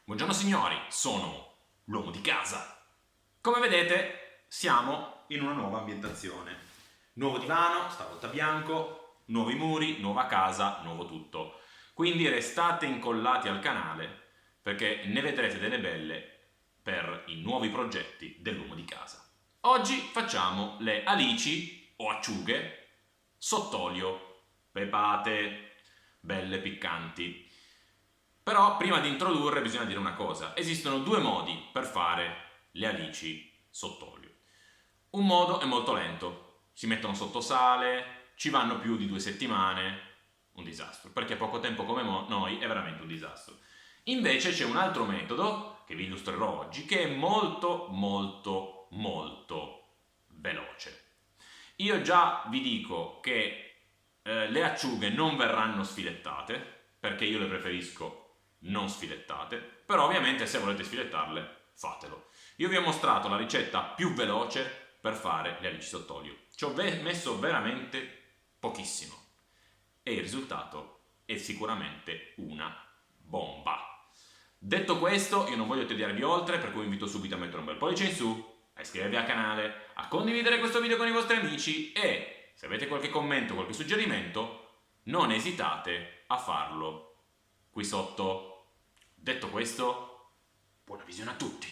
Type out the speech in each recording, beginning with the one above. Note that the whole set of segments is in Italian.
Buongiorno signori, sono l'uomo di casa. Come vedete siamo in una nuova ambientazione. Nuovo divano, stavolta bianco, nuovi muri, nuova casa, nuovo tutto. Quindi restate incollati al canale perché ne vedrete delle belle per i nuovi progetti dell'uomo di casa. Oggi facciamo le alici o acciughe sott'olio, pepate, belle piccanti. Però prima di introdurre bisogna dire una cosa: esistono due modi per fare le alici sott'olio. Un modo è molto lento, si mettono sotto sale, ci vanno più di 2 settimane, un disastro, perché poco tempo come noi è veramente un disastro. Invece c'è un altro metodo, che vi illustrerò oggi, che è molto veloce. Io già vi dico che le acciughe non verranno sfilettate, perché io le preferisco non sfilettate, però ovviamente se volete sfilettarle fatelo. Io vi ho mostrato la ricetta più veloce per fare le alici sott'olio, ci ho messo veramente pochissimo e il risultato è sicuramente una bomba. Detto questo, io non voglio tediarvi oltre, per cui vi invito subito a mettere un bel pollice in su, a iscrivervi al canale, a condividere questo video con i vostri amici e se avete qualche commento, qualche suggerimento, non esitate a farlo qui sotto. Detto questo, buona visione a tutti!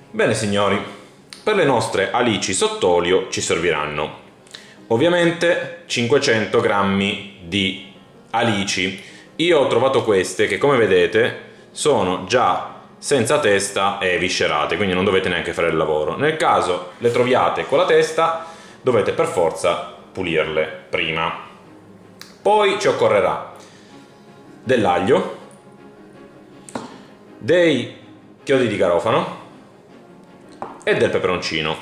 Bene signori, per le nostre alici sott'olio ci serviranno ovviamente 500 grammi di alici. Io ho trovato queste che, come vedete, sono già senza testa e viscerate, quindi non dovete neanche fare il lavoro. Nel caso le troviate con la testa, dovete per forza pulirle prima. Poi ci occorrerà dell'aglio, dei chiodi di garofano e del peperoncino,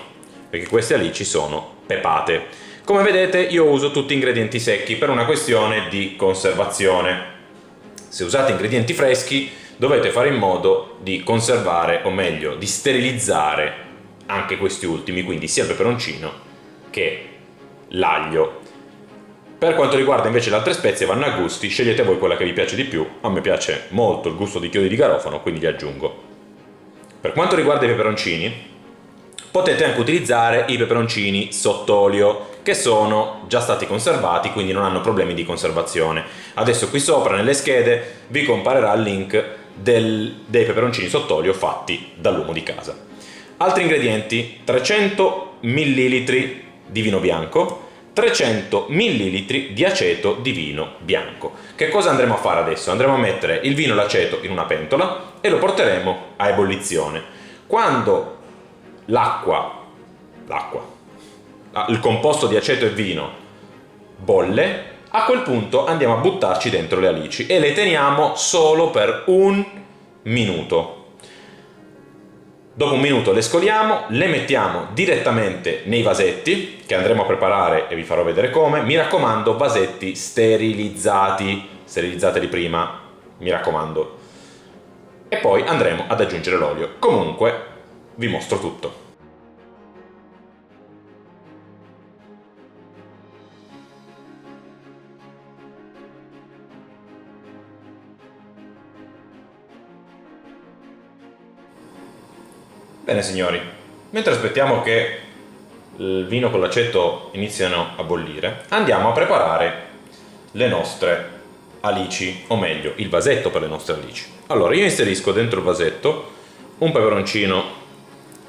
perché queste alici sono pepate. Come vedete io uso tutti ingredienti secchi per una questione di conservazione. Se usate ingredienti freschi dovete fare in modo di conservare, o meglio di sterilizzare anche questi ultimi, quindi sia il peperoncino che l'aglio. Per quanto riguarda invece le altre spezie vanno a gusti, scegliete voi quella che vi piace di più. A me piace molto il gusto di chiodi di garofano, quindi li aggiungo. Per quanto riguarda i peperoncini, potete anche utilizzare i peperoncini sott'olio, che sono già stati conservati, quindi non hanno problemi di conservazione. Adesso qui sopra nelle schede vi comparerà il link dei peperoncini sott'olio fatti dall'uomo di casa. Altri ingredienti: 300 ml di vino bianco, 300 ml di aceto di vino bianco. Che cosa andremo a fare adesso? Andremo a mettere il vino e l'aceto in una pentola e lo porteremo a ebollizione. Quando il composto di aceto e vino bolle, a quel punto andiamo a buttarci dentro le alici e le teniamo solo per un minuto. Dopo un minuto le scoliamo, le mettiamo direttamente nei vasetti che andremo a preparare e vi farò vedere come. Mi raccomando, vasetti sterilizzati, sterilizzateli prima, mi raccomando. E poi andremo ad aggiungere l'olio. Comunque vi mostro tutto. Bene signori, mentre aspettiamo che il vino con l'aceto iniziano a bollire, andiamo a preparare le nostre alici, o meglio il vasetto per le nostre alici. Allora io inserisco dentro il vasetto un peperoncino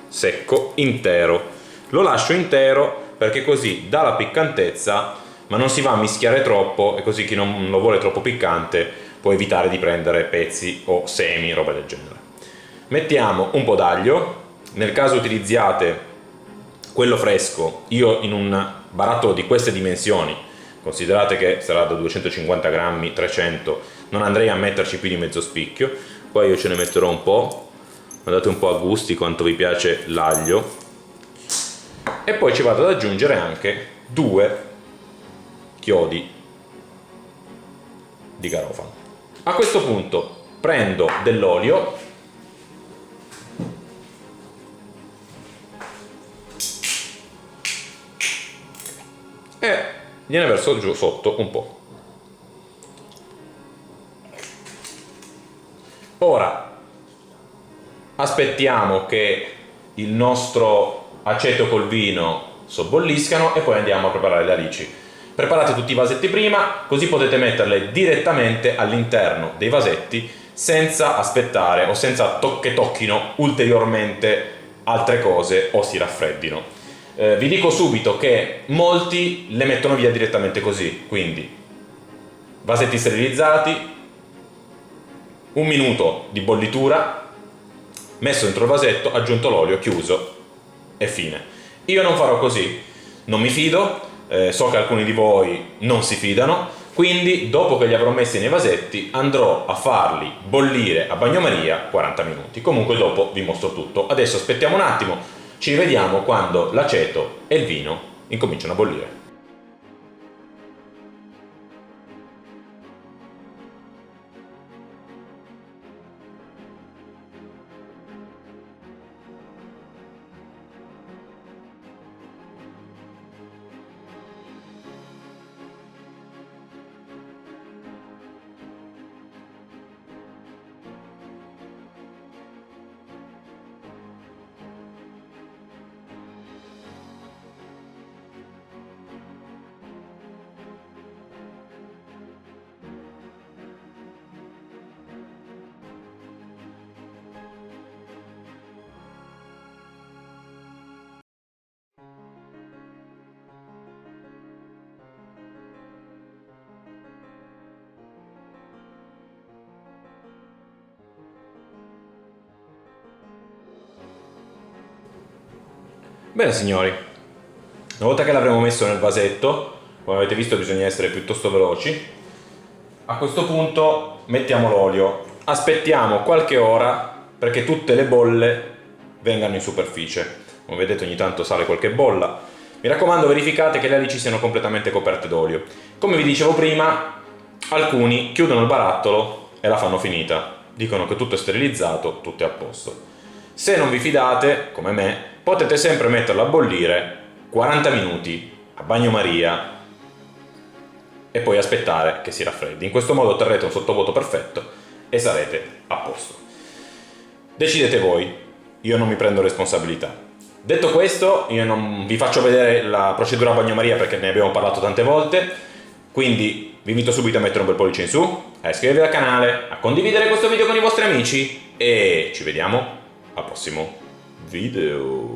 secco intero, lo lascio intero perché così dà la piccantezza ma non si va a mischiare troppo, e così chi non lo vuole troppo piccante può evitare di prendere pezzi o semi, roba del genere. Mettiamo un po' d'aglio, nel caso utilizziate quello fresco, io in un barattolo di queste dimensioni, considerate che sarà da 250 grammi, 300, non andrei a metterci più di mezzo spicchio, poi io ce ne metterò un po', guardate un po' a gusti quanto vi piace l'aglio, e poi ci vado ad aggiungere anche 2 chiodi di garofano. A questo punto prendo dell'olio gliene verso giù sotto un po'. Ora aspettiamo che il nostro aceto col vino sobbolliscano e poi andiamo a preparare le alici. Preparate tutti i vasetti prima, così potete metterle direttamente all'interno dei vasetti senza aspettare o senza che tocchino ulteriormente altre cose o si raffreddino. Vi dico subito che molti le mettono via direttamente così, quindi vasetti sterilizzati, 1 minuto di bollitura, messo dentro il vasetto, aggiunto l'olio, chiuso e fine. Io non farò così, non mi fido, so che alcuni di voi non si fidano, quindi dopo che li avrò messi nei vasetti andrò a farli bollire a bagnomaria 40 minuti. Comunque dopo vi mostro tutto. Adesso aspettiamo un attimo, ci rivediamo quando l'aceto e il vino incominciano a bollire. Bene signori, una volta che l'avremo messo nel vasetto, come avete visto bisogna essere piuttosto veloci, a questo punto mettiamo l'olio, aspettiamo qualche ora perché tutte le bolle vengano in superficie. Come vedete ogni tanto sale qualche bolla. Mi raccomando, verificate che le alici siano completamente coperte d'olio. Come vi dicevo prima, alcuni chiudono il barattolo e la fanno finita. Dicono che tutto è sterilizzato, tutto è a posto. Se non vi fidate, come me, potete sempre metterlo a bollire 40 minuti a bagnomaria e poi aspettare che si raffreddi. In questo modo otterrete un sottovuoto perfetto e sarete a posto. Decidete voi, io non mi prendo responsabilità. Detto questo, io non vi faccio vedere la procedura a bagnomaria perché ne abbiamo parlato tante volte, quindi vi invito subito a mettere un bel pollice in su, a iscrivervi al canale, a condividere questo video con i vostri amici e ci vediamo al prossimo video.